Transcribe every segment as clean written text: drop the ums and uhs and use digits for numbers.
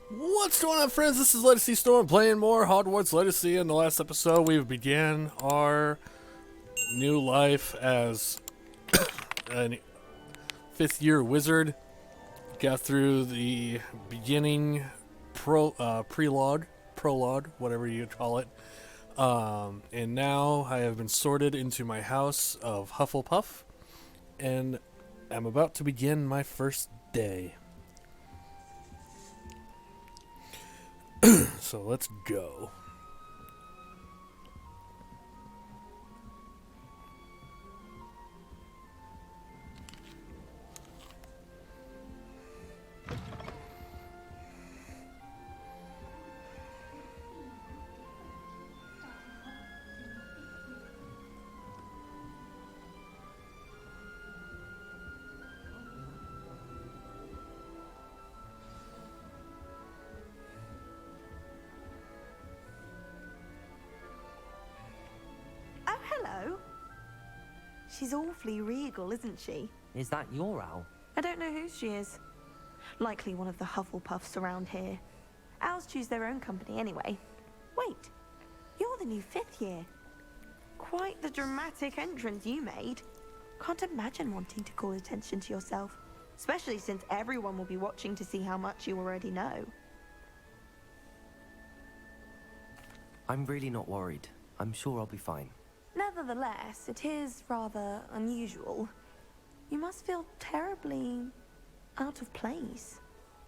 What's going on, friends? This is Legacy Storm playing more Hogwarts Legacy. In the last episode, we began our new life as a fifth-year wizard. Got through the beginning prologue, whatever you call it. And now I have been sorted into my house of Hufflepuff, and I'm about to begin my first day. So let's go. Oh, hello. She's awfully regal, isn't she? Is that your owl? I don't know who she is. Likely one of the Hufflepuffs around here. Owls choose their own company anyway. Wait, you're the new fifth year. Quite the dramatic entrance you made. Can't imagine wanting to call attention to yourself, especially since everyone will be watching to see how much you already know. I'm really not worried. I'm sure I'll be fine. Nevertheless, it is rather unusual. You must feel terribly out of place.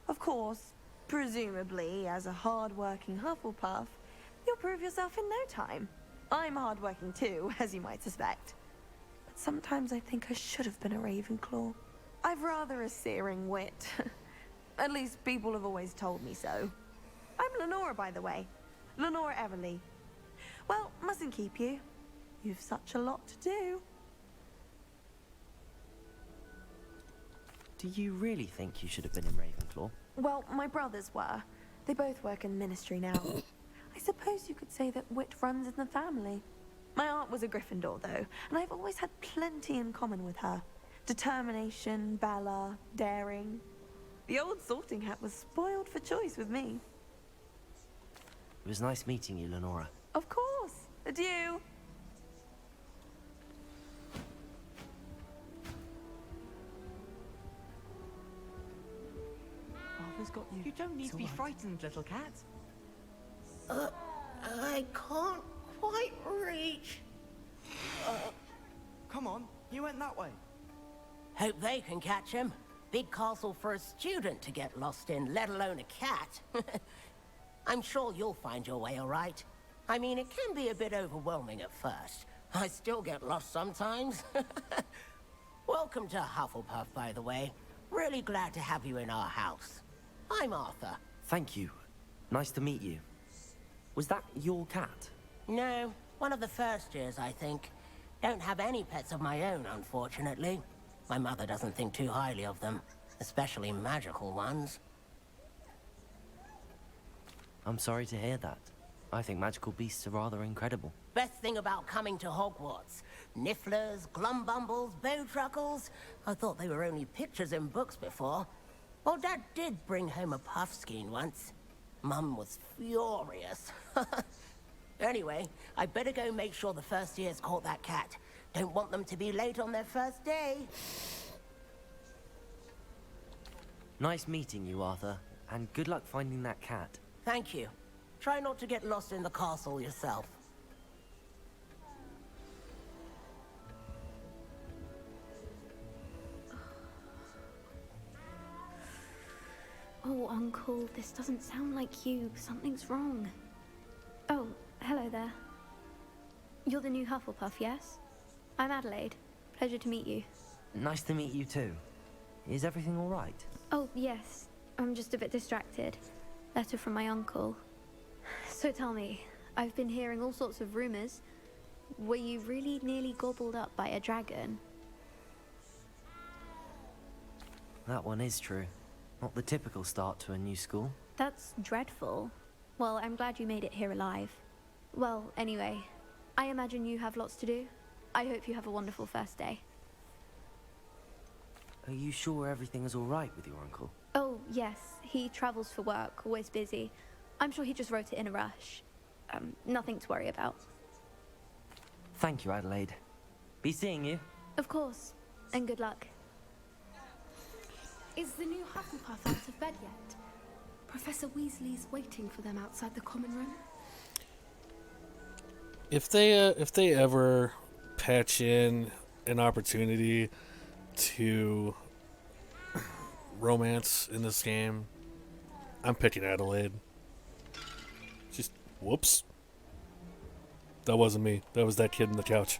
Of course, presumably, as a hard-working Hufflepuff, you'll prove yourself in no time. I'm hard-working too, as you might suspect. But sometimes I think I should have been a Ravenclaw. I've rather a searing wit. At least people have always told me so. I'm Lenora, by the way. Lenora Everly. Well, mustn't keep you. You've such a lot to do. Do you really think you should have been in Ravenclaw? Well, my brothers were. They both work in ministry now. I suppose you could say that wit runs in the family. My aunt was a Gryffindor, though, and I've always had plenty in common with her. Determination, valor, daring. The old sorting hat was spoiled for choice with me. It was nice meeting you, Lenora. Of course. Adieu. Arthur's got you. You don't need to be frightened, little cat. I can't quite reach. Come on, you went that way. Hope they can catch him. Big castle for a student to get lost in, let alone a cat. I'm sure you'll find your way all right. I mean, it can be a bit overwhelming at first. I still get lost sometimes. Welcome to Hufflepuff, by the way. Really glad to have you in our house. I'm Arthur. Thank you. Nice to meet you. Was that your cat? No, one of the first years, I think. Don't have any pets of my own, unfortunately. My mother doesn't think too highly of them, especially magical ones. I'm sorry to hear that. I think magical beasts are rather incredible. Best thing about coming to Hogwarts. Nifflers, glumbumbles, bowtruckles. I thought they were only pictures in books before. Well, Dad did bring home a puffskein once. Mum was furious. Anyway, I better go make sure the first years caught that cat. Don't want them to be late on their first day. Nice meeting you, Arthur. And good luck finding that cat. Thank you. Try not to get lost in the castle yourself. Oh, Uncle, this doesn't sound like you. Something's wrong. Oh, hello there. You're the new Hufflepuff, yes? I'm Adelaide. Pleasure to meet you. Nice to meet you too. Is everything all right? Oh, yes. I'm just a bit distracted. Letter from my uncle. So tell me, I've been hearing all sorts of rumors. Were you really nearly gobbled up by a dragon? That one is true. Not the typical start to a new school. That's dreadful. Well, I'm glad you made it here alive. Well, anyway, I imagine you have lots to do. I hope you have a wonderful first day. Are you sure everything is all right with your uncle? Oh, yes. He travels for work, always busy. I'm sure he just wrote it in a rush. Nothing to worry about. Thank you, Adelaide. Be seeing you. Of course. And good luck. Is the new Hufflepuff out of bed yet? Professor Weasley's waiting for them outside the common room. If they ever patch in an opportunity to romance in this game, I'm picking Adelaide. Just whoops. That wasn't me. That was that kid on the couch.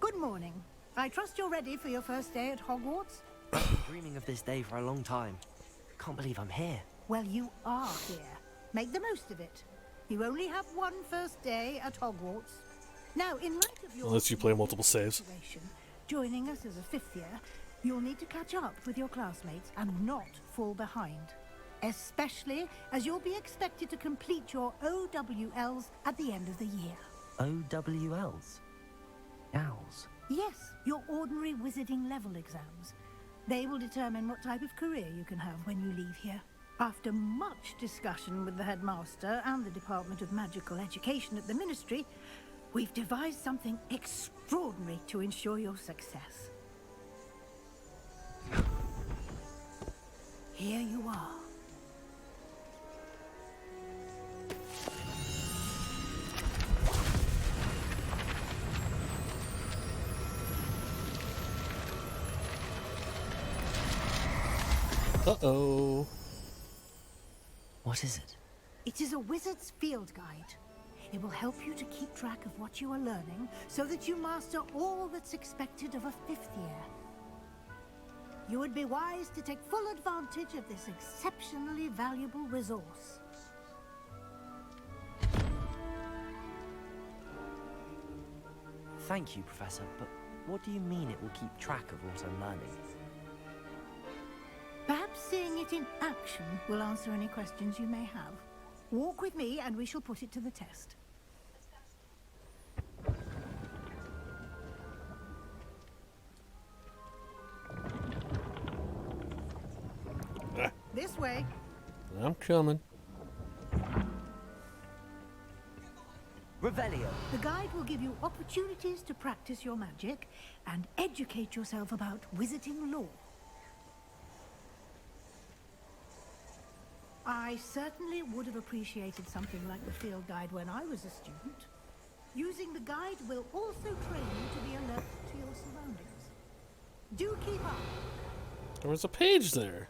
Good morning. I trust you're ready for your first day at Hogwarts? I've been dreaming of this day for a long time. Can't believe I'm here. Well, you are here. Make the most of it. You only have one first day at Hogwarts. Now, in light of your Unless you play multiple saves. situation, joining us as a fifth year, you'll need to catch up with your classmates and not fall behind. Especially as you'll be expected to complete your OWLs at the end of the year. OWLs? Owls? Yes, your ordinary wizarding level exams. They will determine what type of career you can have when you leave here. After much discussion with the headmaster and the Department of Magical Education at the Ministry, we've devised something extraordinary to ensure your success. Here you are. Uh-oh. What is it? It is a wizard's field guide. It will help you to keep track of what you are learning so that you master all that's expected of a fifth year. You would be wise to take full advantage of this exceptionally valuable resource. Thank you, Professor, but what do you mean it will keep track of what I'm learning? Perhaps seeing it in action will answer any questions you may have. Walk with me and we shall put it to the test. This way. I'm coming. Revelio! The guide will give you opportunities to practice your magic and educate yourself about wizarding lore. I certainly would have appreciated something like the field guide when I was a student. Using the guide will also train you to be alert to your surroundings. Do keep up. There was a page there.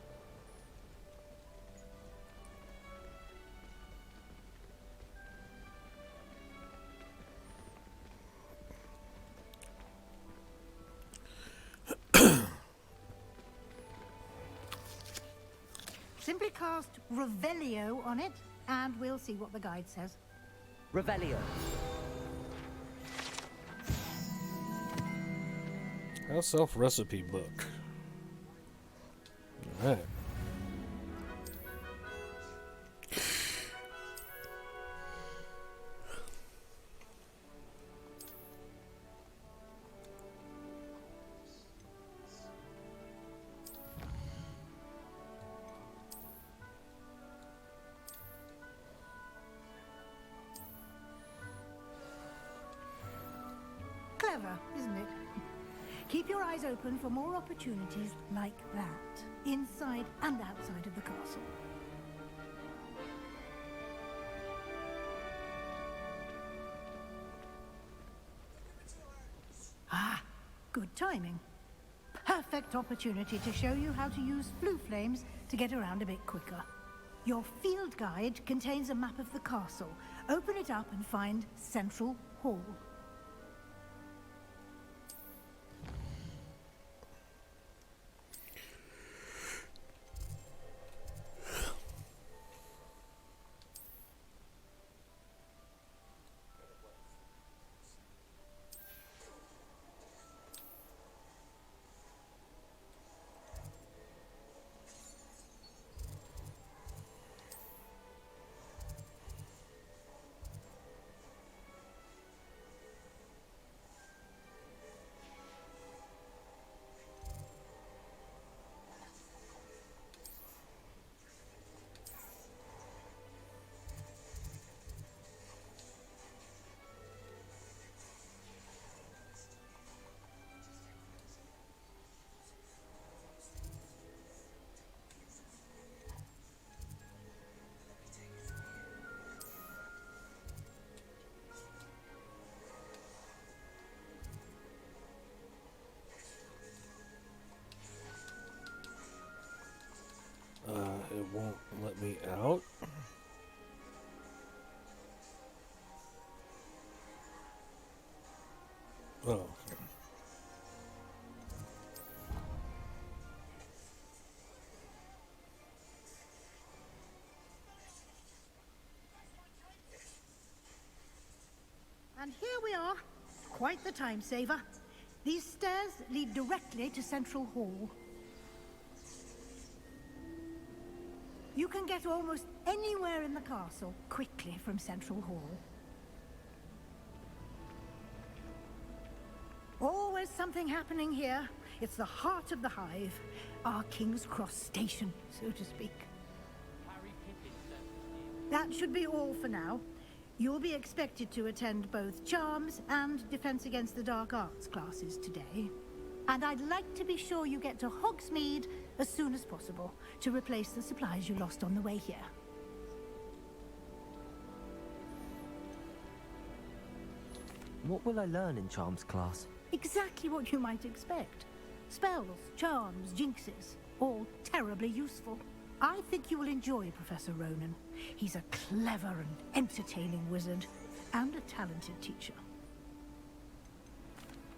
Simply cast Revelio on it, and we'll see what the guide says. Revelio! House Elf recipe book. Alright. Clever, isn't it? Keep your eyes open for more opportunities like that, inside and outside of the castle. Ah, good timing. Perfect opportunity to show you how to use flue flames to get around a bit quicker. Your field guide contains a map of the castle. Open it up and find Central Hall. let me out. Oh. And here we are. Quite the time saver. These stairs lead directly to Central Hall. You can get almost anywhere in the castle quickly from Central Hall. Always something happening here. It's the heart of the hive, our King's Cross station, so to speak. That should be all for now. You'll be expected to attend both Charms and Defense Against the Dark Arts classes today. And I'd like to be sure you get to Hogsmeade as soon as possible to replace the supplies you lost on the way here. What will I learn in Charms class? Exactly what you might expect. Spells, charms, jinxes, all terribly useful. I think you will enjoy Professor Ronan. He's a clever and entertaining wizard, and a talented teacher.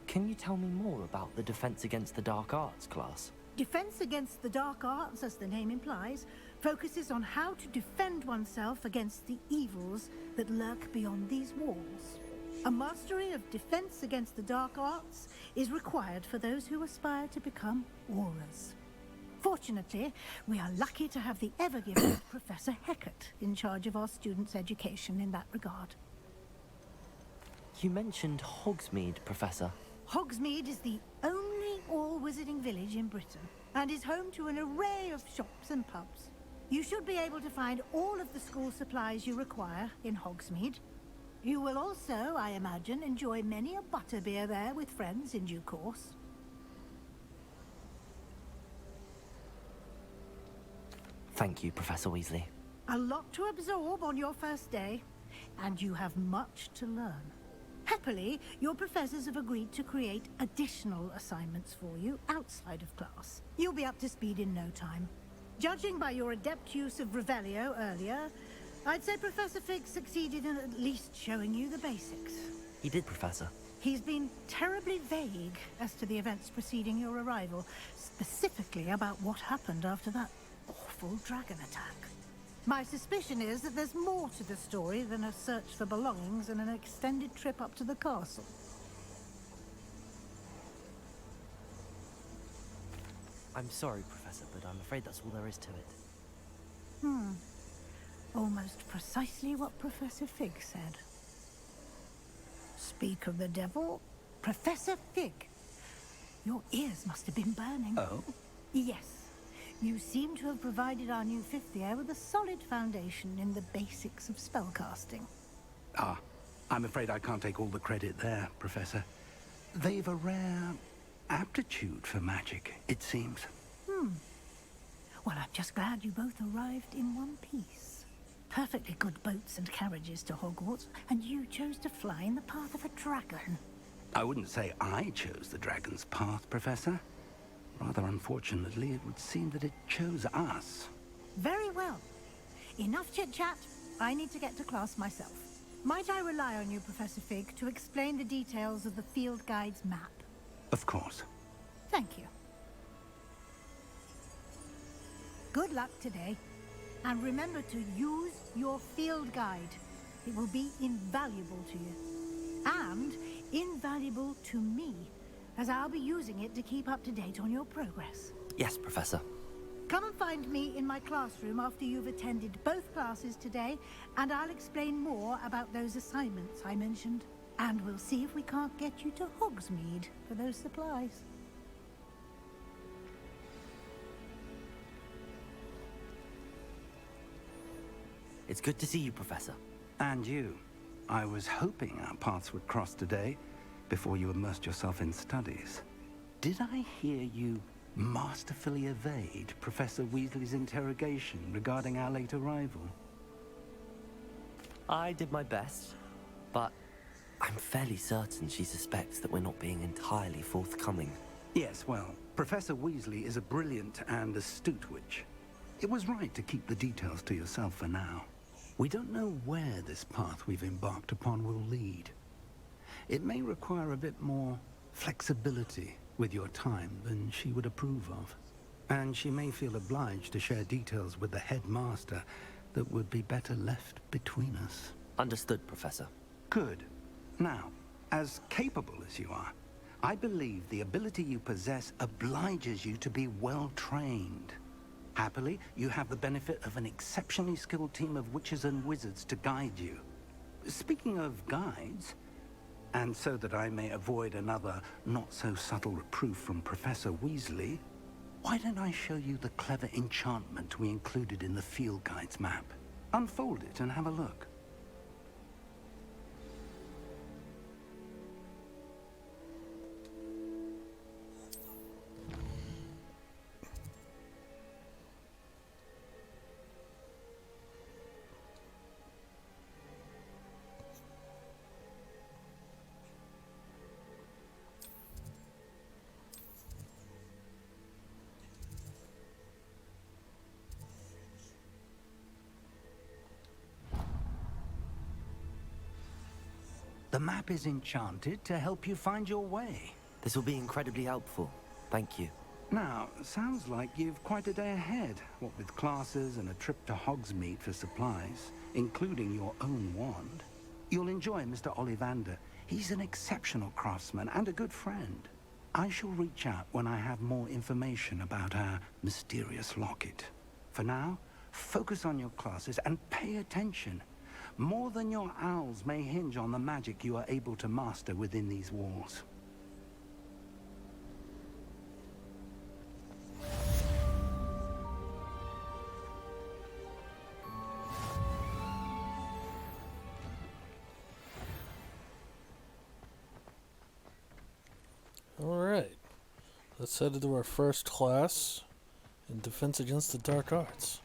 Can you tell me more about the Defense Against the Dark Arts class? Defense Against the Dark Arts, as the name implies, focuses on how to defend oneself against the evils that lurk beyond these walls. A mastery of Defense Against the Dark Arts is required for those who aspire to become Aurors. Fortunately, we are lucky to have the ever-giving Professor Hecat in charge of our students' education in that regard. You mentioned Hogsmeade, Professor. Hogsmeade is the only all-wizarding village in Britain, and is home to an array of shops and pubs. You should be able to find all of the school supplies you require in Hogsmeade. You will also, I imagine, enjoy many a butterbeer there with friends in due course. Thank you, Professor Weasley. A lot to absorb on your first day, and you have much to learn. Happily, your professors have agreed to create additional assignments for you outside of class. You'll be up to speed in no time. Judging by your adept use of Revelio earlier, I'd say Professor Fig succeeded in at least showing you the basics. He did, Professor. He's been terribly vague as to the events preceding your arrival, specifically about what happened after that awful dragon attack. My suspicion is that there's more to the story than a search for belongings and an extended trip up to the castle. I'm sorry, Professor, but I'm afraid that's all there is to it. Almost precisely what Professor Fig said. Speak of the devil, Professor Fig. Your ears must have been burning. Oh? Yes. You seem to have provided our new fifth year with a solid foundation in the basics of spellcasting. Ah, I'm afraid I can't take all the credit there, Professor. They've a rare aptitude for magic, it seems. Well, I'm just glad you both arrived in one piece. Perfectly good boats and carriages to Hogwarts, and you chose to fly in the path of a dragon. I wouldn't say I chose the dragon's path, Professor. Rather unfortunately, it would seem that it chose us. Very well. Enough chit-chat. I need to get to class myself. Might I rely on you, Professor Fig, to explain the details of the field guide's map? Of course. Thank you. Good luck today. And remember to use your field guide. It will be invaluable to you. And invaluable to me, as I'll be using it to keep up to date on your progress. Yes, Professor. Come and find me in my classroom after you've attended both classes today, and I'll explain more about those assignments I mentioned. And we'll see if we can't get you to Hogsmeade for those supplies. It's good to see you, Professor. And you. I was hoping our paths would cross today, before you immersed yourself in studies. Did I hear you masterfully evade Professor Weasley's interrogation regarding our late arrival? I did my best, but I'm fairly certain she suspects that we're not being entirely forthcoming. Yes, well, Professor Weasley is a brilliant and astute witch. It was right to keep the details to yourself for now. We don't know where this path we've embarked upon will lead. It may require a bit more flexibility with your time than she would approve of. And she may feel obliged to share details with the headmaster that would be better left between us. Understood, Professor. Good. Now, as capable as you are, I believe the ability you possess obliges you to be well trained. Happily, you have the benefit of an exceptionally skilled team of witches and wizards to guide you. Speaking of guides, and so that I may avoid another not-so-subtle reproof from Professor Weasley, why don't I show you the clever enchantment we included in the field guide's map? Unfold it and have a look. The map is enchanted to help you find your way. This will be incredibly helpful. Thank you. Now, sounds like you've quite a day ahead, what with classes and a trip to Hogsmeade for supplies, including your own wand. You'll enjoy Mr. Ollivander. He's an exceptional craftsman and a good friend. I shall reach out when I have more information about our mysterious locket. For now, focus on your classes and pay attention. More than your owls may hinge on the magic you are able to master within these walls. Alright. Let's head into our first class in Defense Against the Dark Arts.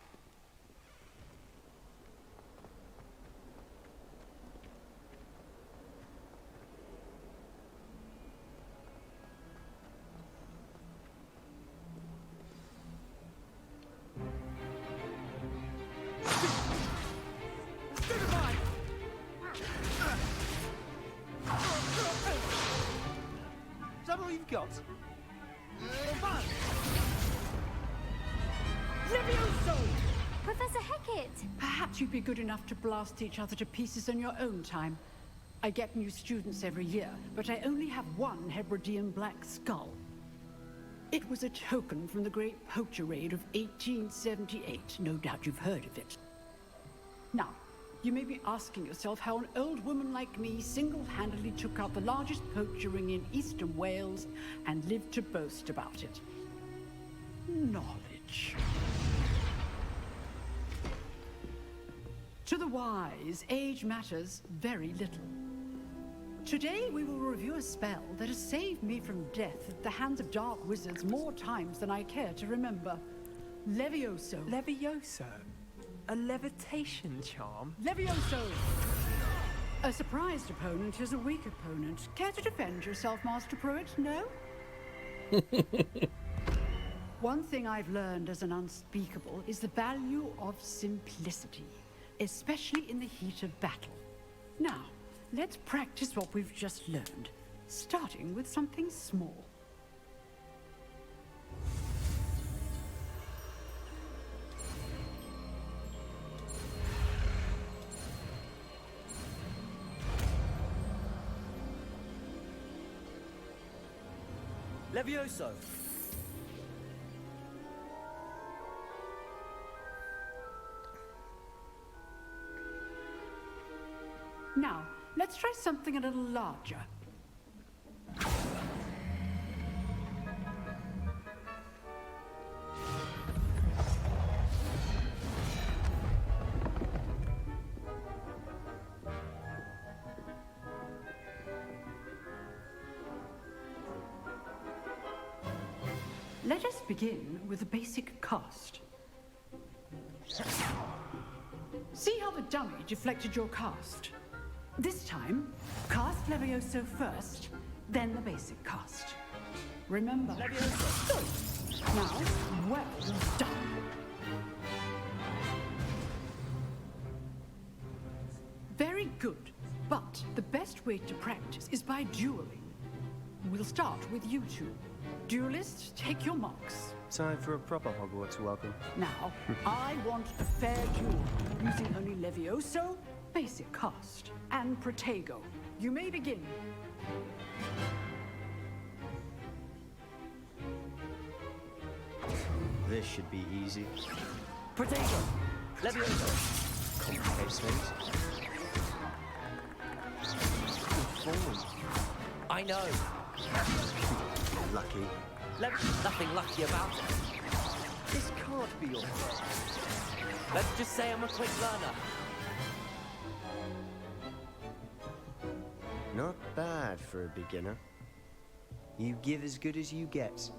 Is that all you've got? Levioso! Professor Hecat! Perhaps you'd be good enough to blast each other to pieces in your own time. I get new students every year, but I only have one Hebridean black skull. It was a token from the Great Poacher Raid of 1878. No doubt you've heard of it. Now, you may be asking yourself how an old woman like me single-handedly took out the largest poacher ring in eastern Wales and lived to boast about it. Knowledge. To the wise, age matters very little. Today we will review a spell that has saved me from death at the hands of dark wizards more times than I care to remember. Levioso. Levioso? A levitation charm? Levioso! A surprised opponent is a weak opponent. Care to defend yourself, Master Pruitt? No? One thing I've learned as an unspeakable is the value of simplicity, especially in the heat of battle. Now, let's practice what we've just learned, starting with something small. Levioso! Now, let's try something a little larger. Let us begin with a basic cast. See how the dummy deflected your cast? This time, cast Levioso first, then the basic cast. Remember. Levioso. Good. Now, well done. Very good. But the best way to practice is by dueling. We'll start with you two. Duelists, take your marks. Time for a proper Hogwarts welcome. Now, I want a fair duel, using only Levioso, basic cast, and Protego. You may begin. This should be easy. Protego! Levioso! Complicates things. Good form. I know. Lucky. Nothing lucky about it. This can't be your fault. Let's just say I'm a quick learner. Not bad for a beginner. You give as good as you get.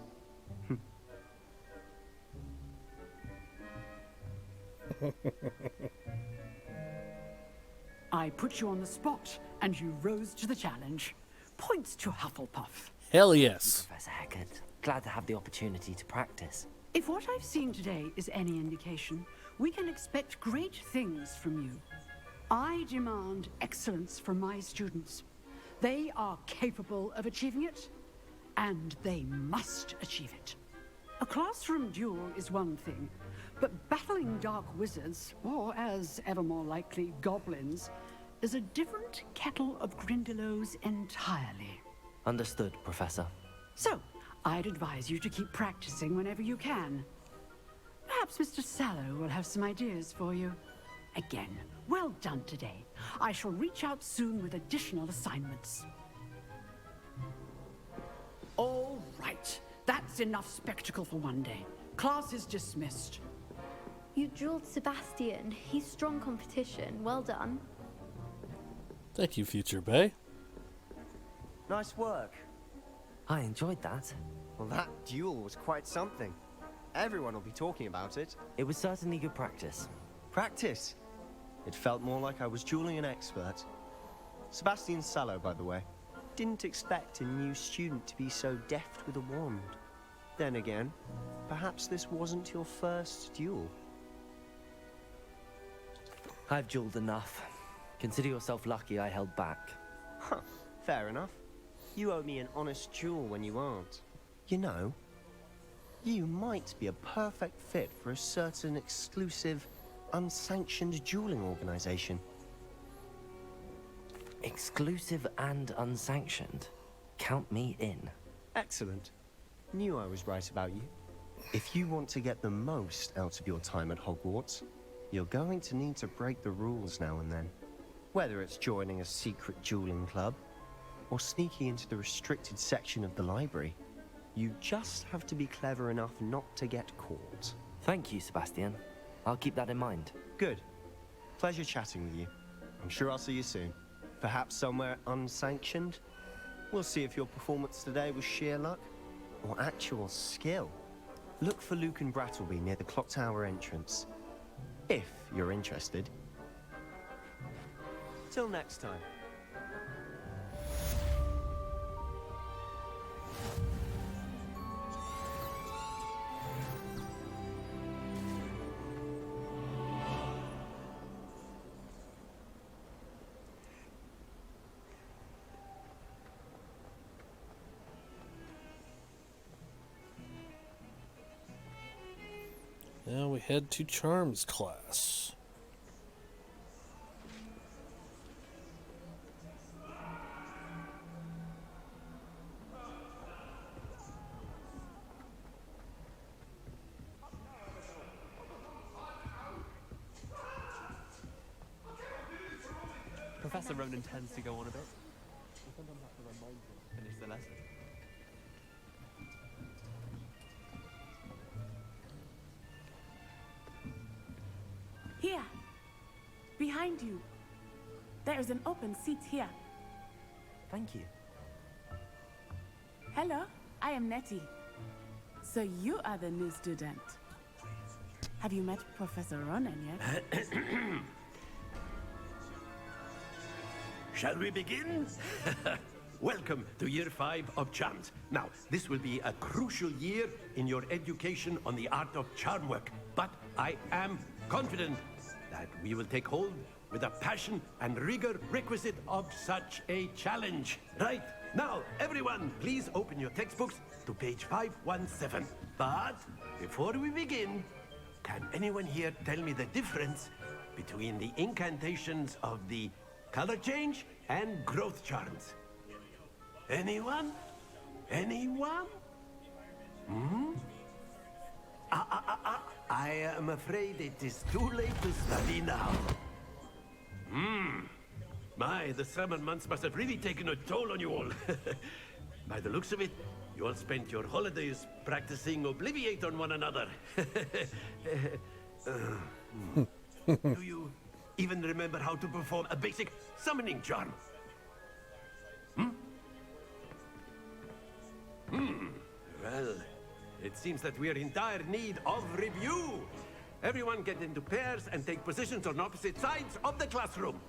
I put you on the spot, and you rose to the challenge. Points to Hufflepuff. Hell yes. Professor Hecat, glad to have the opportunity to practice. If what I've seen today is any indication, we can expect great things from you. I demand excellence from my students. They are capable of achieving it, and they must achieve it. A classroom duel is one thing, but battling dark wizards, or as ever more likely, goblins, is a different kettle of Grindylows entirely. Understood, Professor. So, I'd advise you to keep practicing whenever you can. Perhaps Mr. Sallow will have some ideas for you. Again, well done today. I shall reach out soon with additional assignments. All right. That's enough spectacle for one day. Class is dismissed. You drilled Sebastian. He's strong competition. Well done. Thank you, Future Bay. Nice work. I enjoyed that. Well, that duel was quite something. Everyone will be talking about it. It was certainly good practice. Practice? It felt more like I was dueling an expert. Sebastian Sallow, by the way. Didn't expect a new student to be so deft with a wand. Then again, perhaps this wasn't your first duel. I've dueled enough. Consider yourself lucky I held back. Huh, fair enough. You owe me an honest duel when you aren't. You know, you might be a perfect fit for a certain exclusive, unsanctioned dueling organization. Exclusive and unsanctioned. Count me in. Excellent. Knew I was right about you. If you want to get the most out of your time at Hogwarts, you're going to need to break the rules now and then. Whether it's joining a secret dueling club, or sneaking into the restricted section of the library, you just have to be clever enough not to get caught. Thank you, Sebastian. I'll keep that in mind. Good. Pleasure chatting with you. I'm sure I'll see you soon. Perhaps somewhere unsanctioned? We'll see if your performance today was sheer luck or actual skill. Look for Luke and Brattleby near the clock tower entrance, if you're interested. Till next time. Now we head to Charms class. Professor Ronan tends to go on a bit. We sometimes have to remind him to finish the lesson. Here, behind you. There is an open seat here. Thank you. Hello, I am Nettie. So you are the new student. Have you met Professor Ronan yet? Shall we begin? Welcome to Year 5 of Charms. Now, this will be a crucial year in your education on the art of charm work, but I am confident that we will take hold with a passion and rigor requisite of such a challenge. Right, now, everyone, please open your textbooks to page 517. But before we begin, can anyone here tell me the difference between the incantations of the color change and growth charms? Anyone? Anyone? Hmm? I am afraid it is too late to study now. My, the summer months must have really taken a toll on you all. By the looks of it, you all spent your holidays practicing Obliviate on one another. Do you even remember how to perform a basic summoning charm? Well, it seems that we are in dire need of review. Everyone get into pairs and take positions on opposite sides of the classroom.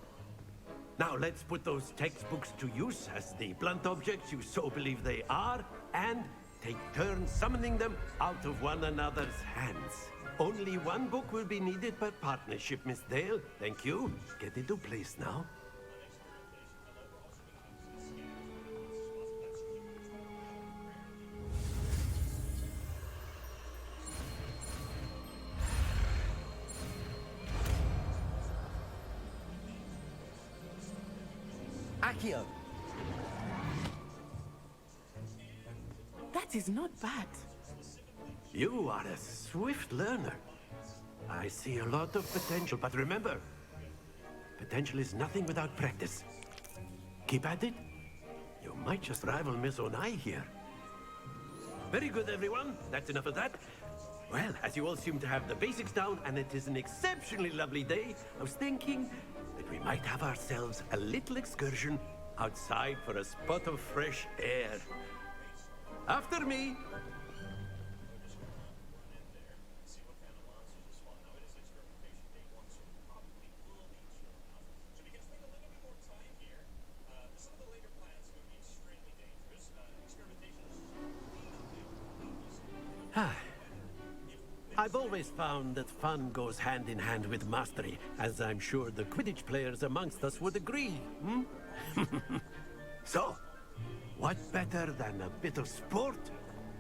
Now let's put those textbooks to use as the blunt objects you so believe they are, and take turns summoning them out of one another's hands. Only one book will be needed per partnership, Miss Dale. Thank you. Get into place now. Accio! That is not bad. You are a swift learner. I see a lot of potential, but remember, potential is nothing without practice. Keep at it. You might just rival Miss Onai here. Very good, everyone. That's enough of that. Well, as you all seem to have the basics down, and it is an exceptionally lovely day, I was thinking that we might have ourselves a little excursion outside for a spot of fresh air. After me. I've always found that fun goes hand in hand with mastery, as I'm sure the Quidditch players amongst us would agree. So, what better than a bit of sport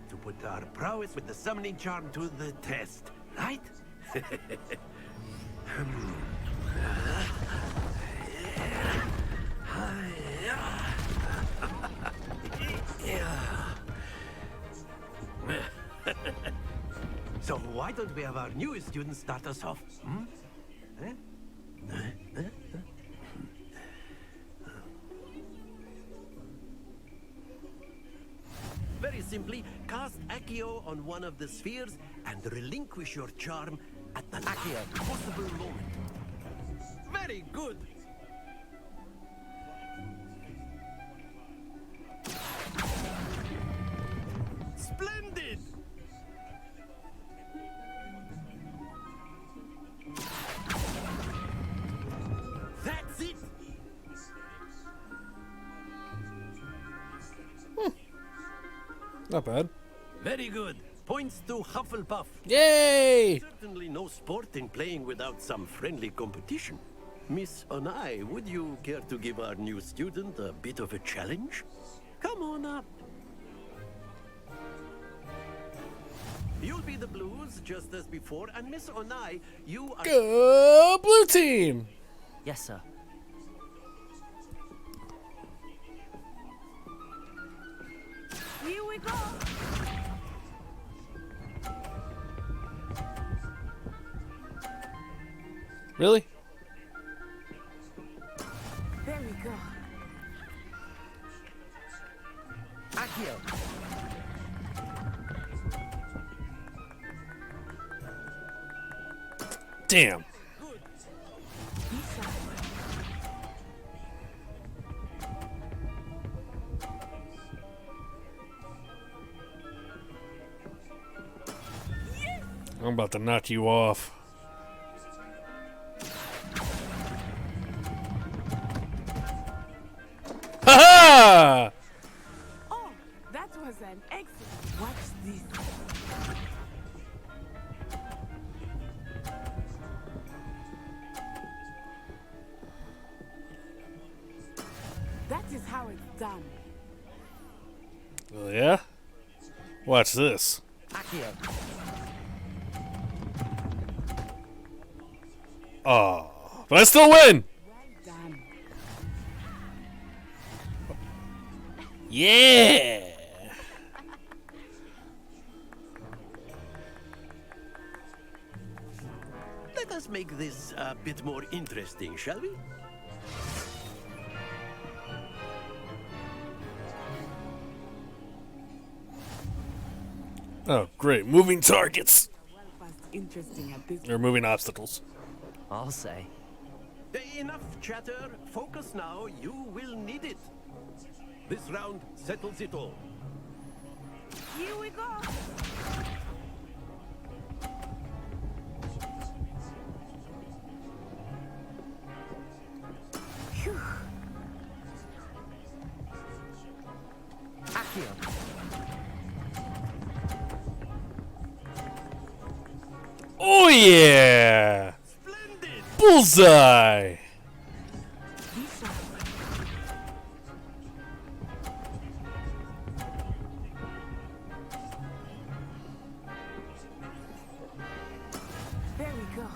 to put our prowess with the summoning charm to the test, right? So why don't we have our newest student start us off? Very simply, cast Accio on one of the spheres and relinquish your charm at the last possible moment. Very good. Splendid! That's it! Not bad. Very good. Points to Hufflepuff. Yay! Certainly no sport in playing without some friendly competition. Miss Onai, would you care to give our new student a bit of a challenge? Come on up. You'll be the Blues, just as before, and Miss Onai, you are... Go blue team! Yes, sir. Here we go. Really? There we go. Accio! Damn. I'm about to knock you off. Ha ha! Oh, that was an excellent. Watch this. it's done. Oh, yeah? Watch this. Accio. Oh, but I still win! Done. Yeah! Let us make this a bit more interesting, shall we? Oh, great. Moving targets. Well past interesting at this. Or moving obstacles. I'll say. Enough chatter. Focus now. You will need it. This round settles it all. Here we go. Phew. Accio. Oh, yeah! Bullseye! There we go.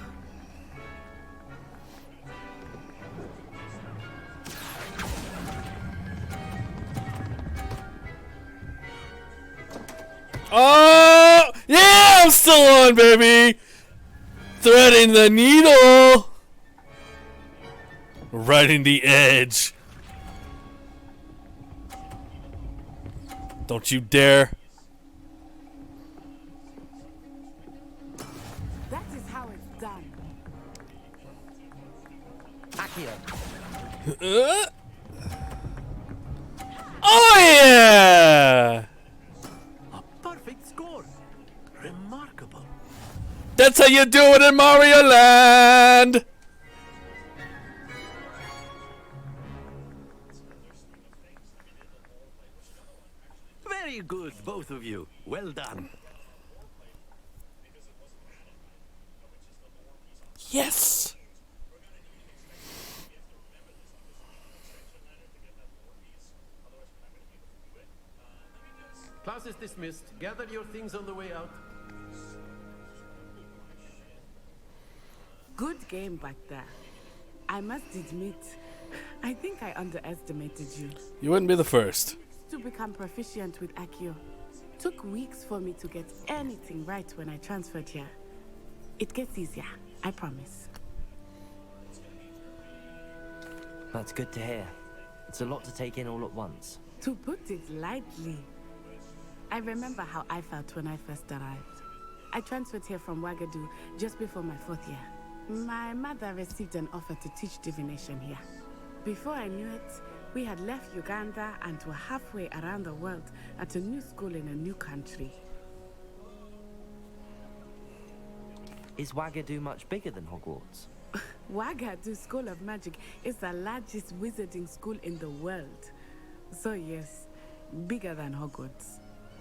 Oh! Yeah! I'm still on, baby! Threading the needle! Riding the edge. Don't you dare. That is how it's done. Accio. Oh, yeah! A perfect score. Remarkable. That's how you do it in Mario Land! Very good, both of you. Well done. Yes! Class is dismissed. Gather your things on the way out. Good game back there. I must admit, I think I underestimated you. You wouldn't be the first. To become proficient with Accio. Took weeks for me to get anything right when I transferred here. It gets easier, I promise. That's good to hear. It's a lot to take in all at once. To put it lightly, I remember how I felt when I first arrived. I transferred here from Wagadu just before my 4th year. My mother received an offer to teach divination here. Before I knew it, we had left Uganda and were halfway around the world at a new school in a new country. Is Wagadu much bigger than Hogwarts? Wagadu School of Magic is the largest wizarding school in the world. So yes, bigger than Hogwarts.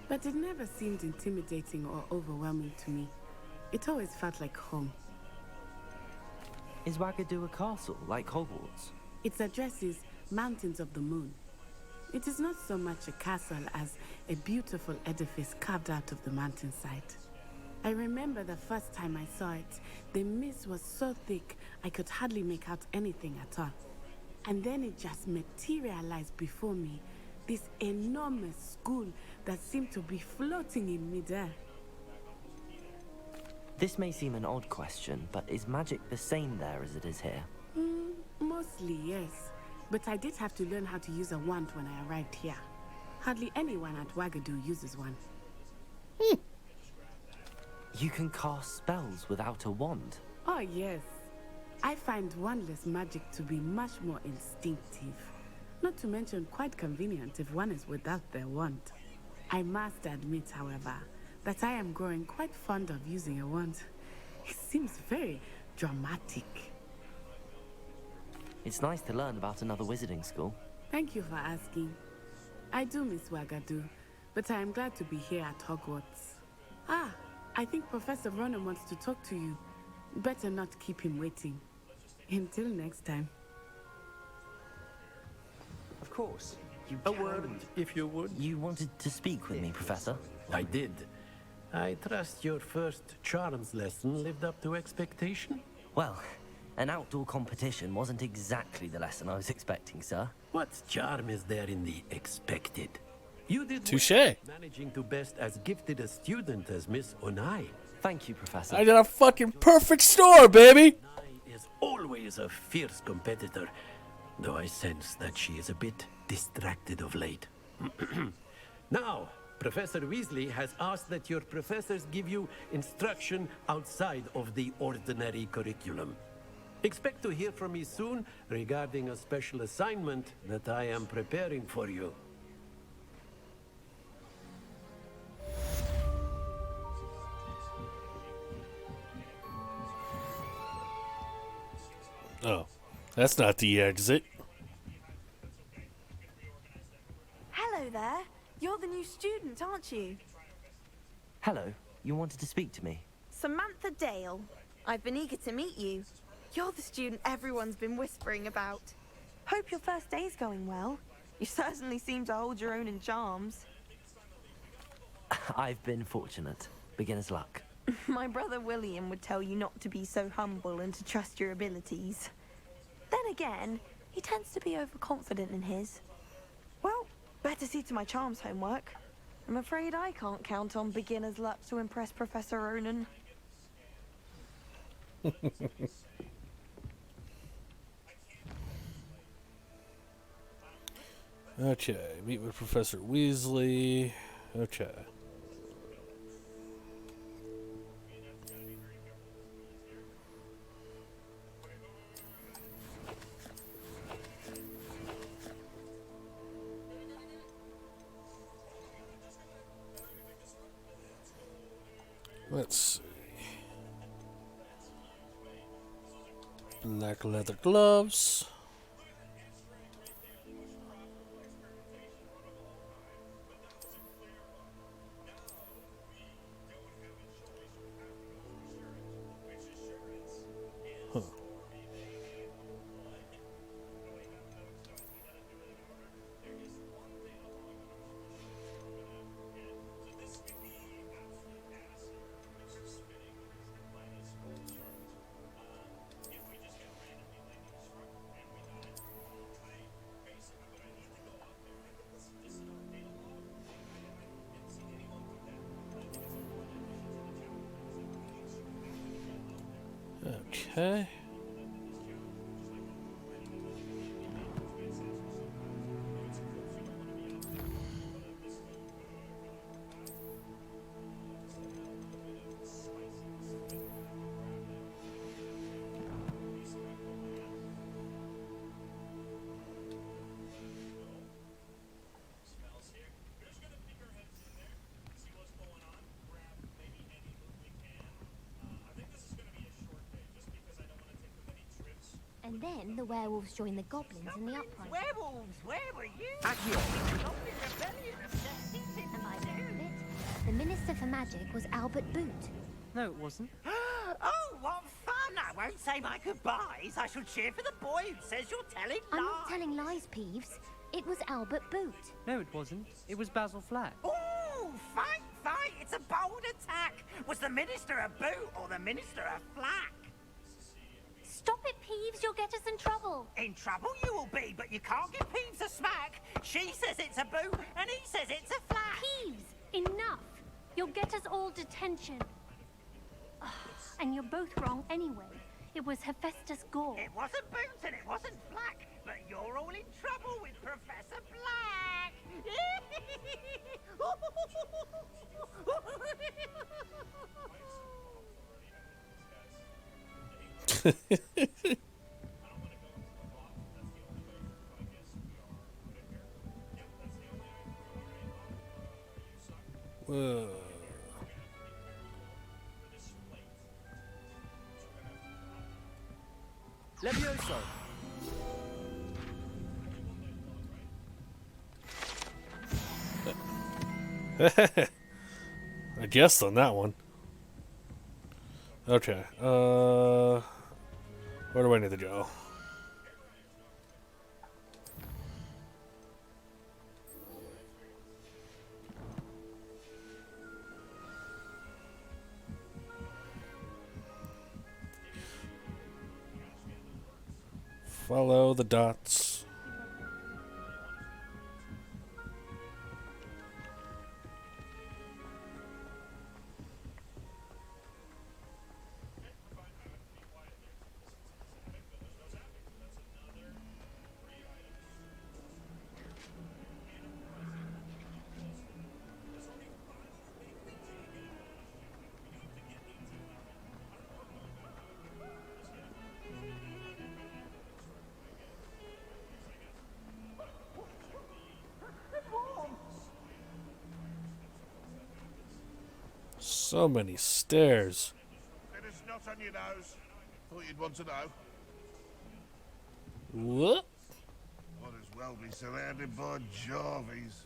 But it never seemed intimidating or overwhelming to me. It always felt like home. Is Wagadu a castle, like Hogwarts? Its address is Mountains of the Moon. It is not so much a castle as a beautiful edifice carved out of the mountainside. I remember the first time I saw it, the mist was so thick I could hardly make out anything at all. And then it just materialized before me, this enormous school that seemed to be floating in midair. This may seem an odd question, but is magic the same there as it is here? Mostly, yes. But I did have to learn how to use a wand when I arrived here. Hardly anyone at Wagadu uses one. You can cast spells without a wand? Oh, yes. I find wandless magic to be much more instinctive. Not to mention quite convenient if one is without their wand. I must admit, however, that I am growing quite fond of using a wand. It seems very dramatic. It's nice to learn about another wizarding school. Thank you for asking. I do miss Wagadu, but I am glad to be here at Hogwarts. Ah, I think Professor Ronan wants to talk to you. Better not keep him waiting. Until next time. Of course. A word, if you would. You wanted to speak with me, Professor? I did. I trust your first charms lesson lived up to expectation? Well, an outdoor competition wasn't exactly the lesson I was expecting, sir. What charm is there in the expected? You did Touché. Managing to best as gifted a student as Miss Onai. Thank you, Professor. I did a fucking perfect score, baby. Onai is always a fierce competitor, though I sense that she is a bit distracted of late. Now, Professor Weasley has asked that your professors give you instruction outside of the ordinary curriculum. Expect to hear from me soon regarding a special assignment that I am preparing for you. Oh, that's not the exit. Hello there. You're the new student, aren't you? Hello, you wanted to speak to me? Samantha Dale. I've been eager to meet you. You're the student everyone's been whispering about. Hope your first day's going well. You certainly seem to hold your own in charms. I've been fortunate. Beginner's luck. My brother William would tell you not to be so humble and to trust your abilities. Then again, he tends to be overconfident in his. Well, better see to my charms homework. I'm afraid I can't count on beginner's luck to impress Professor Ronan. Okay, meet with Professor Weasley. Okay. Let's see. Black leather gloves. Huh. Okay. And then the werewolves joined the goblins in the uprising. Werewolves, where were you? And by the end of it, the Minister for Magic was Albert Boot. No, it wasn't. Oh, what fun! I won't say my goodbyes. I shall cheer for the boy who says you're telling lies. I'm not telling lies, Peeves. It was Albert Boot. No, it wasn't. It was Basil Flack. Oh, fight, fight! It's a bold attack. Was the Minister a boot or the Minister a flack? Stop it, Peeves. You'll get us in trouble. In trouble you will be, but you can't give Peeves a smack. She says it's a boot, and he says it's a flack. Peeves, enough. You'll get us all detention. And you're both wrong anyway. It was Hephaestus Gore. It wasn't boot and it wasn't flack, but you're all in trouble with Professor Black. Whoa. Levioso. I guessed on that one. Okay. Where do I need to go? Follow the dots. So many stairs. It's not on your nose. Thought you'd want to know. What? Might as well be surrounded by Jarvies.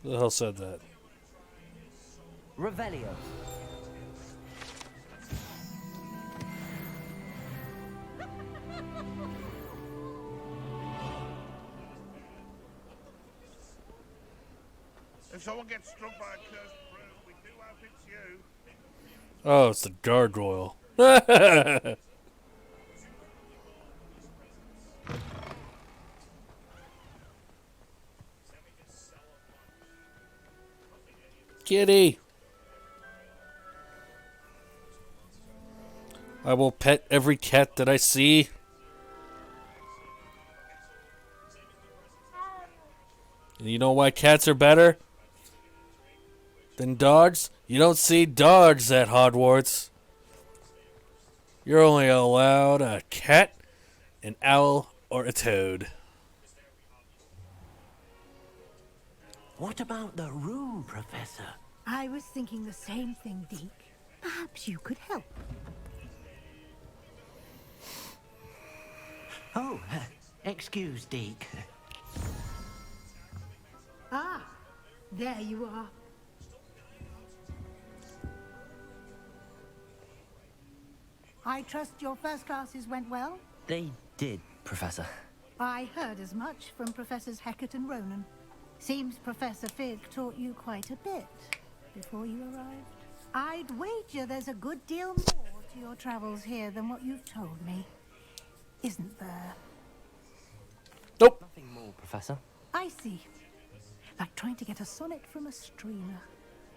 Who the hell said that? Revelio. If someone gets struck by a cursed broom, we do hope it's you. Oh, it's the gargoyle. Kitty. I will pet every cat that I see. And you know why cats are better than dogs? You don't see dogs at Hogwarts. You're only allowed a cat, an owl, or a toad. What about the room, Professor? I was thinking the same thing, Deke. Perhaps you could help. Oh, excuse, Deke. Ah, there you are. I trust your first classes went well? They did, Professor. I heard as much from Professors Hecat and Ronan. Seems Professor Fig taught you quite a bit before you arrived. I'd wager there's a good deal more to your travels here than what you've told me. Isn't there? Nope. Nothing more, Professor. I see. Like trying to get a sonnet from a streamer.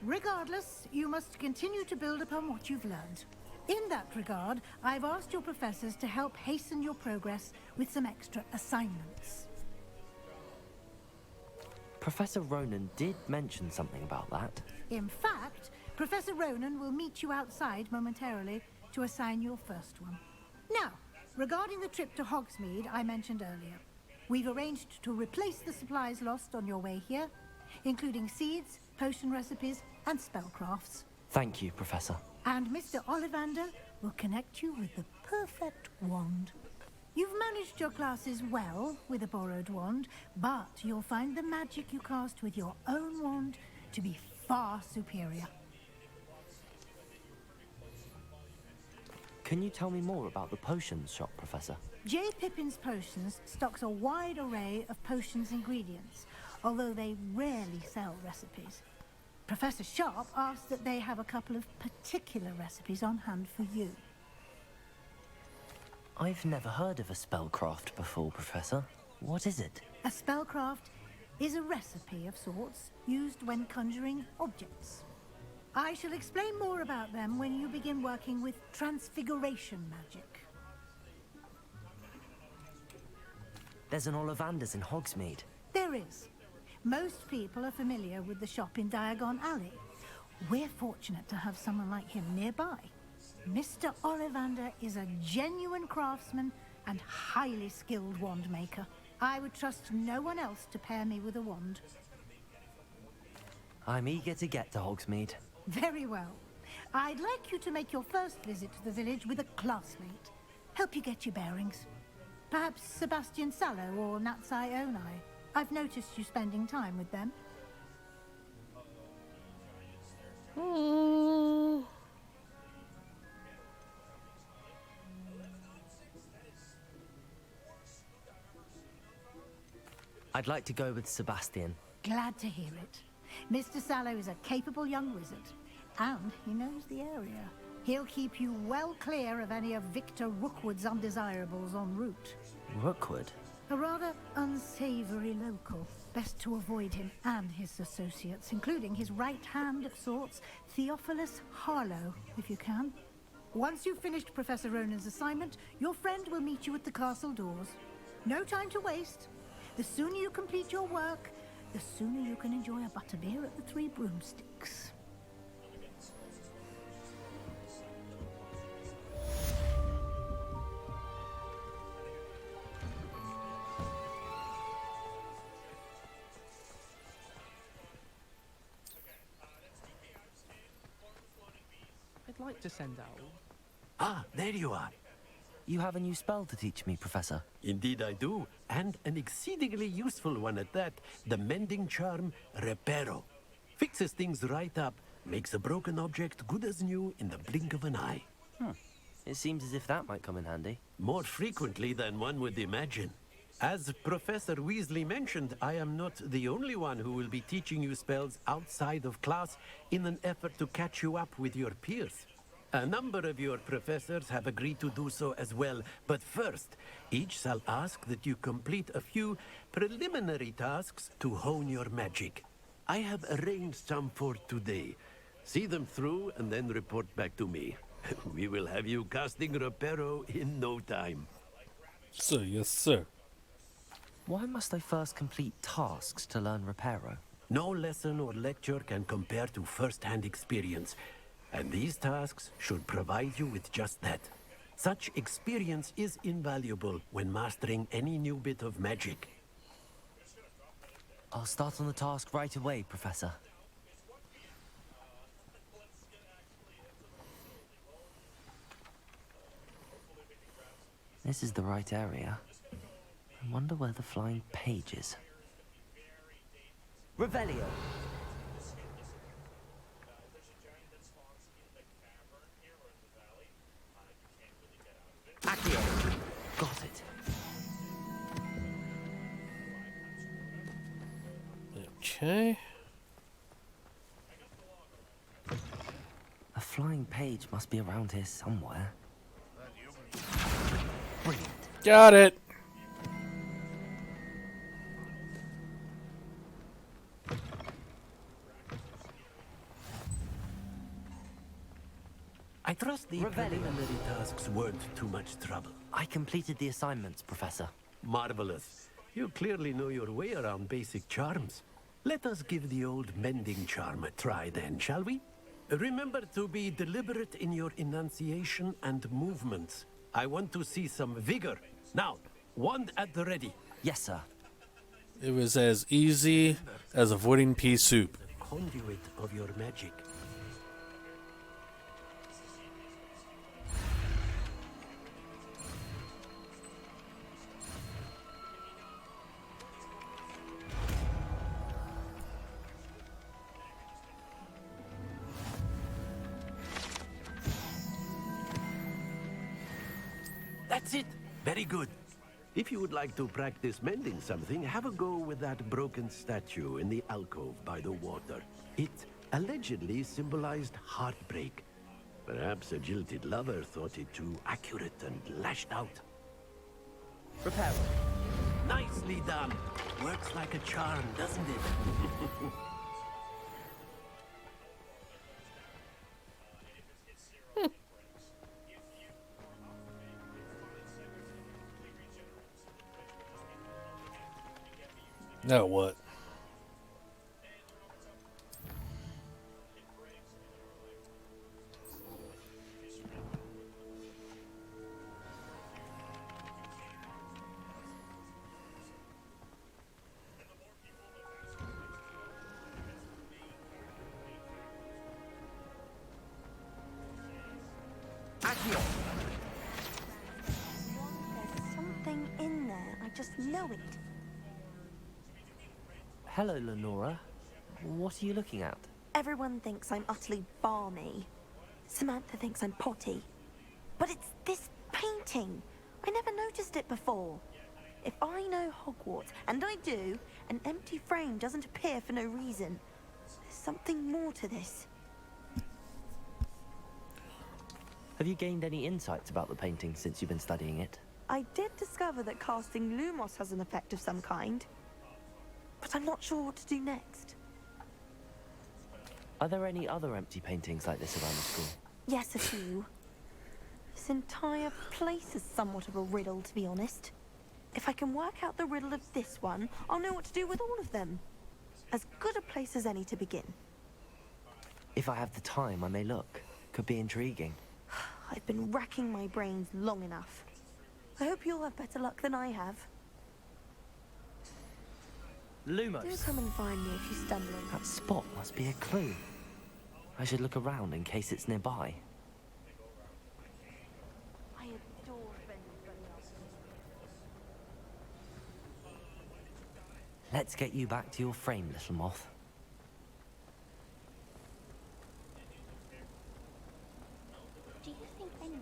Regardless, you must continue to build upon what you've learned. In that regard, I've asked your professors to help hasten your progress with some extra assignments. Professor Ronan did mention something about that. In fact, Professor Ronan will meet you outside momentarily to assign your first one. Now, regarding the trip to Hogsmeade I mentioned earlier, we've arranged to replace the supplies lost on your way here, including seeds, potion recipes, and spellcrafts. Thank you, Professor. And Mr. Ollivander will connect you with the perfect wand. You've managed your classes well with a borrowed wand, but you'll find the magic you cast with your own wand to be far superior. Can you tell me more about the potions shop, Professor? J. Pippin's Potions stocks a wide array of potions ingredients, although they rarely sell recipes. Professor Sharp asked that they have a couple of particular recipes on hand for you. I've never heard of a spellcraft before, Professor. What is it? A spellcraft is a recipe of sorts used when conjuring objects. I shall explain more about them when you begin working with transfiguration magic. There's an Ollivander's in Hogsmeade. There is. Most people are familiar with the shop in Diagon Alley. We're fortunate to have someone like him nearby. Mr. Ollivander is a genuine craftsman and highly skilled wand maker. I would trust no one else to pair me with a wand. I'm eager to get to Hogsmeade. Very well. I'd like you to make your first visit to the village with a classmate. Help you get your bearings. Perhaps Sebastian Sallow or Natsai Onai. I've noticed you spending time with them. I'd like to go with Sebastian. Glad to hear it. Mr. Sallow is a capable young wizard, and he knows the area. He'll keep you well clear of any of Victor Rookwood's undesirables en route. Rookwood? A rather unsavory local. Best to avoid him and his associates, including his right hand of sorts, Theophilus Harlow, if you can. Once you've finished Professor Ronan's assignment, your friend will meet you at the castle doors. No time to waste. The sooner you complete your work, the sooner you can enjoy a butterbeer at the Three Broomsticks. I'd like to send out. Ah, there you are. You have a new spell to teach me, Professor. Indeed I do, and an exceedingly useful one at that. The mending charm, Reparo. Fixes things right up, makes a broken object good as new in the blink of an eye. It seems as if that might come in handy. More frequently than one would imagine. As Professor Weasley mentioned, I am not the only one who will be teaching you spells outside of class in an effort to catch you up with your peers. A number of your professors have agreed to do so as well, but first, each shall ask that you complete a few preliminary tasks to hone your magic. I have arranged some for today. See them through and then report back to me. We will have you casting Reparo in no time. Sir, yes, sir. Why must I first complete tasks to learn Reparo? No lesson or lecture can compare to first-hand experience, and these tasks should provide you with just that. Such experience is invaluable when mastering any new bit of magic. I'll start on the task right away, Professor. This is the right area. I wonder where the flying page is. Revelio! Accio! Got it. Okay. A flying page must be around here somewhere. Brilliant. Got it. I trust the preliminary tasks weren't too much trouble. I completed the assignments, Professor. Marvelous. You clearly know your way around basic charms. Let us give the old mending charm a try then, shall we? Remember to be deliberate in your enunciation and movements. I want to see some vigor. Now, wand at the ready. Yes, sir. It was as easy as avoiding pea soup. The conduit of your magic. That's it. Very good. If you would like to practice mending something, have a go with that broken statue in the alcove by the water. It allegedly symbolized heartbreak. Perhaps a jilted lover thought it too accurate and lashed out. Reparo. Nicely done. Works like a charm, doesn't it? Now what? There's something in there. I just know it. Hello, Lenora. What are you looking at? Everyone thinks I'm utterly balmy. Samantha thinks I'm potty. But it's this painting. I never noticed it before. If I know Hogwarts, and I do, an empty frame doesn't appear for no reason. There's something more to this. Have you gained any insights about the painting since you've been studying it? I did discover that casting Lumos has an effect of some kind, but I'm not sure what to do next. Are there any other empty paintings like this around the school? Yes, a few. This entire place is somewhat of a riddle, to be honest. If I can work out the riddle of this one, I'll know what to do with all of them. As good a place as any to begin. If I have the time, I may look. Could be intriguing. I've been racking my brains long enough. I hope you'll have better luck than I have. Lumos. Do come and find me if you stumble on That spot must be a clue. I should look around in case it's nearby. I adore Benny. Let's get you back to your frame, little moth. Do you think anyone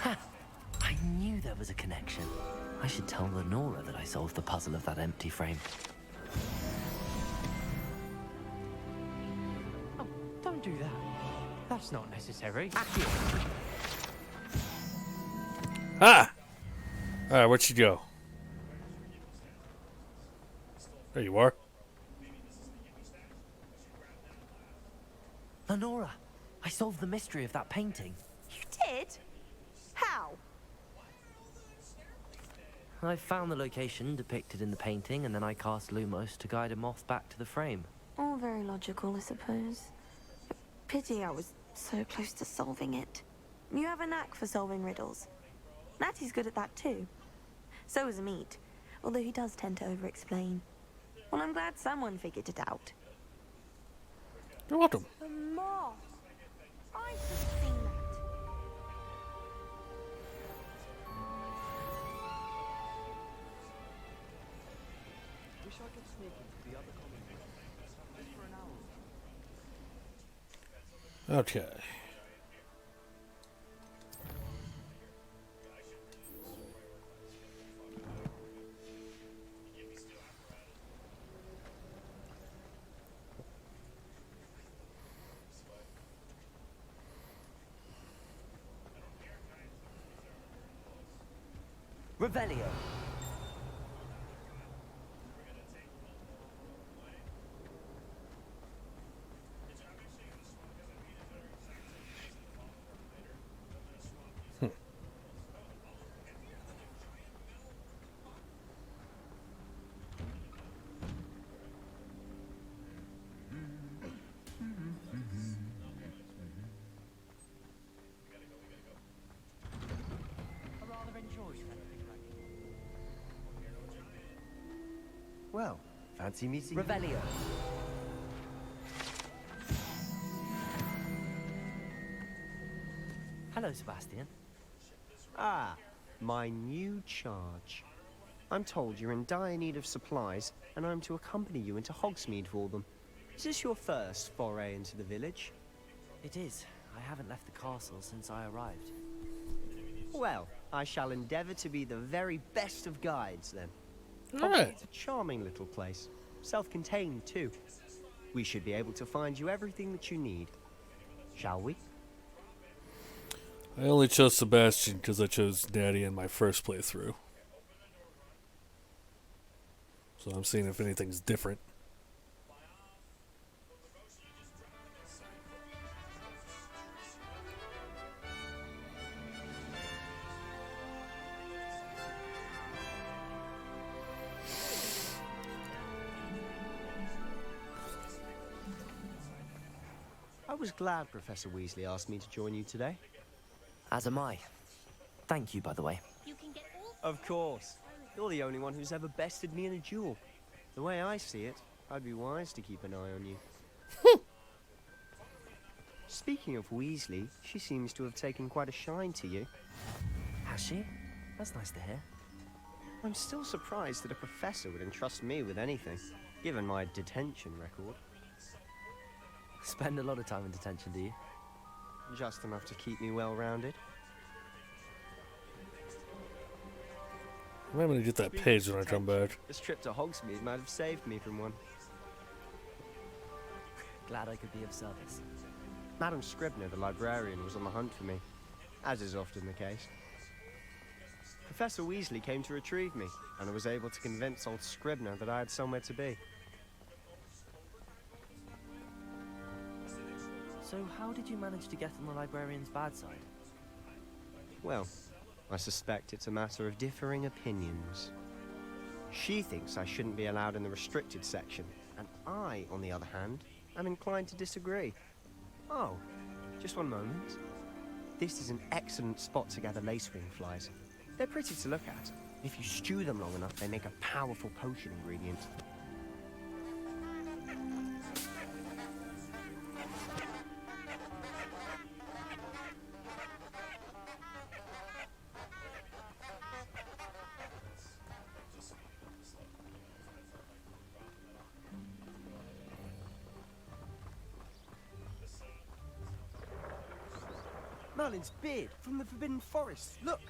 Ha! I knew there was a connection. I should tell Lenora that I solved the puzzle of that empty frame. Oh, don't do that. That's not necessary. Ah! Alright, where'd she go? There you are. Lenora, I solved the mystery of that painting. You did? How? I found the location depicted in the painting, and then I cast Lumos to guide a moth back to the frame. All very logical, I suppose. Pity I was so close to solving it. You have a knack for solving riddles. Natty's good at that too. So is Amit, although he does tend to over-explain. Well, I'm glad someone figured it out. You're welcome. The moth! I should have seen that. Wish I could sneak into the other common room. Just for an hour. Okay. Revelio. I rather enjoy anything like Well, fancy meeting Revelio. Hello, Sebastian. Ah, my new charge. I'm told you're in dire need of supplies, and I'm to accompany you into Hogsmeade for them. Is this your first foray into the village? It is. I haven't left the castle since I arrived. Well, I shall endeavour to be the very best of guides, then. Alright. It's a charming little place. Self-contained, too. We should be able to find you everything that you need. Shall we? I only chose Sebastian because I chose Daddy in my first playthrough. So I'm seeing if anything's different. I was glad Professor Weasley asked me to join you today. As am I. Thank you, by the way. Of course. You're the only one who's ever bested me in a duel. The way I see it, I'd be wise to keep an eye on you. Speaking of Weasley, she seems to have taken quite a shine to you. Has she? That's nice to hear. I'm still surprised that a professor would entrust me with anything, given my detention record. Spend a lot of time in detention, do you? Just enough to keep me well-rounded. I'm gonna get that page when I come back. This trip to Hogsmeade might have saved me from one. Glad I could be of service. Madam Scribner, the librarian, was on the hunt for me. as is often the case. Professor Weasley came to retrieve me, and I was able to convince old Scribner that I had somewhere to be. So how did you manage to get on the librarian's bad side? Well, I suspect it's a matter of differing opinions. She thinks I shouldn't be allowed in the restricted section, and I, on the other hand, am inclined to disagree. Oh, just one moment. This is an excellent spot to gather lacewing flies. They're pretty to look at. If you stew them long enough, they make a powerful potion ingredient. Merlin's beard from the Forbidden Forest. Look!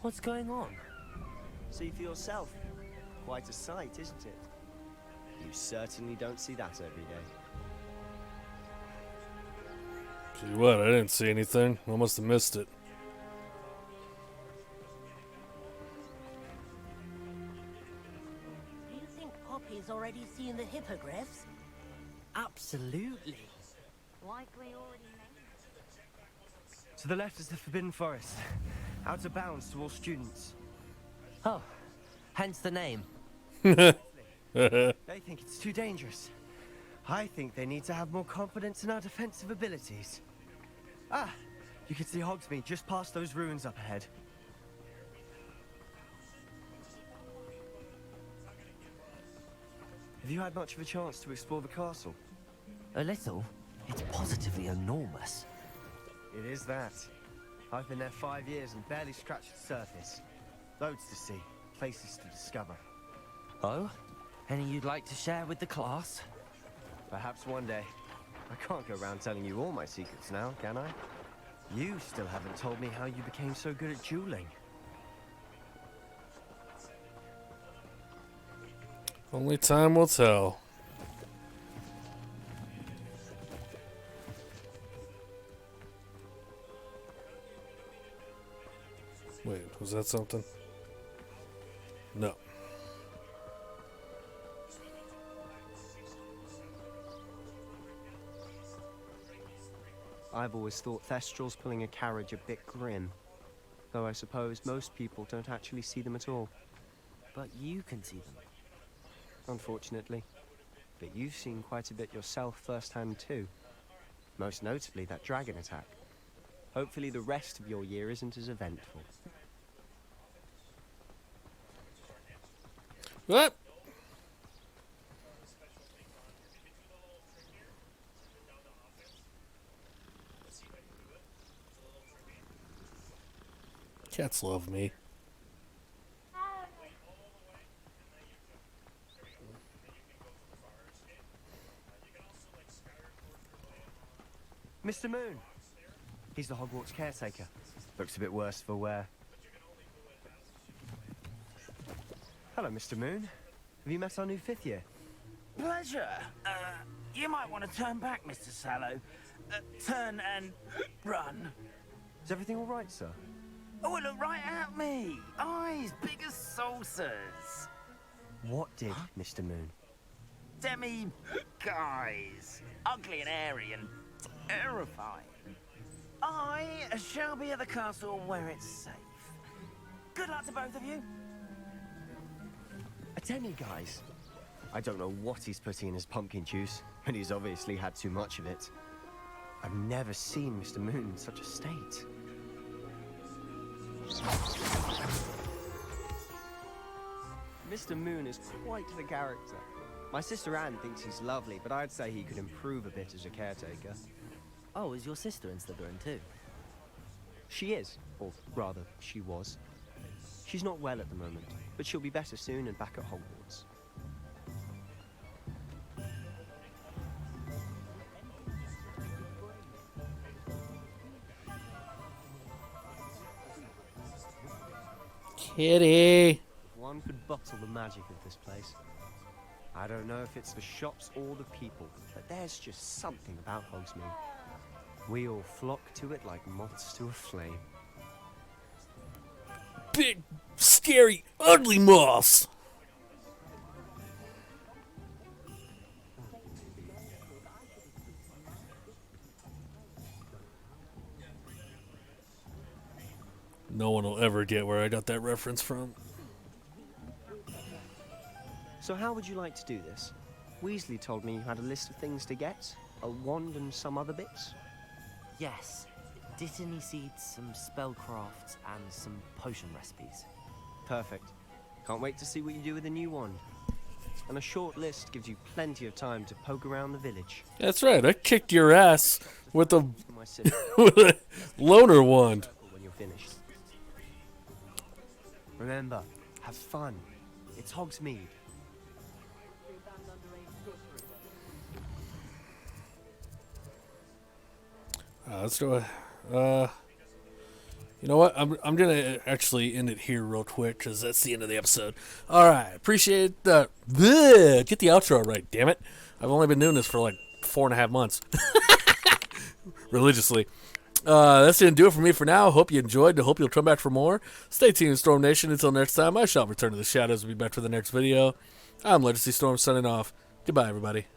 What's going on? See for yourself. Quite a sight, isn't it? You certainly don't see that every day. Gee, what? I didn't see anything. I must have missed it. Do you think Poppy's already seen the hippogriffs? Absolutely. Likely already made. To the left is the Forbidden Forest. Out of bounds to all students. Oh, hence the name. They think it's too dangerous. I think they need to have more confidence in our defensive abilities. Ah, you can see Hogsmeade just past those ruins up ahead. Have you had much of a chance to explore the castle? A little. It's positively enormous. It is that. I've been there 5 years and barely scratched the surface. Loads to see, places to discover. Oh? Any you'd like to share with the class? Perhaps one day. I can't go around telling you all my secrets now, can I? You still haven't told me how you became so good at dueling. Only time will tell. Wait, was that something? No. I've always thought Thestrals pulling a carriage a bit grim. Though I suppose most people don't actually see them at all. But you can see them. Unfortunately. But you've seen quite a bit yourself firsthand too. Most notably that dragon attack. Hopefully the rest of your year isn't as eventful. What? Cats love me. Mr. Moon. He's the Hogwarts caretaker. Looks a bit worse for wear. Hello, Mr. Moon. Have you met our new 5th year? Pleasure. You might want to turn back, Mr. Sallow. Turn and run. Is everything all right, sir? Oh, look right at me. Eyes big as saucers. What did Mr. Moon? Demi guys. Ugly and airy and terrifying. I shall be at the castle where it's safe. Good luck to both of you. A demi-guise? I don't know what he's putting in his pumpkin juice, and he's obviously had too much of it. I've never seen Mr. Moon in such a state. Mr. Moon is quite the character. My sister Anne thinks he's lovely, but I'd say he could improve a bit as a caretaker. Oh, is your sister in Slytherin too? She is, or rather, she was. She's not well at the moment, but she'll be better soon and back at Hogwarts. Kitty! If one could bottle the magic of this place. I don't know if it's the shops or the people, but there's just something about Hogsmeade. We all flock to it like moths to a flame. Big, scary, ugly moths. No one will ever get where I got that reference from. So how would you like to do this? Weasley told me you had a list of things to get. A wand and some other bits. Yes. Dittany seeds, some spellcrafts, and some potion recipes. Perfect. Can't wait to see what you do with the new wand. And a short list gives you plenty of time to poke around the village. That's right, I kicked your ass with a, with a loner wand. When you're finished. Remember, have fun. It's Hogsmeade. Let's do it. You know what? I'm gonna actually end it here real quick because that's the end of the episode. All right, appreciate the get the outro right. Damn it! I've only been doing this for like 4.5 months religiously. That's gonna do it for me for now. Hope you enjoyed. Hope you'll come back for more. Stay tuned, Storm Nation. Until next time, I shall return to the shadows and be back for the next video. I'm Legacy Storm signing off. Goodbye, everybody.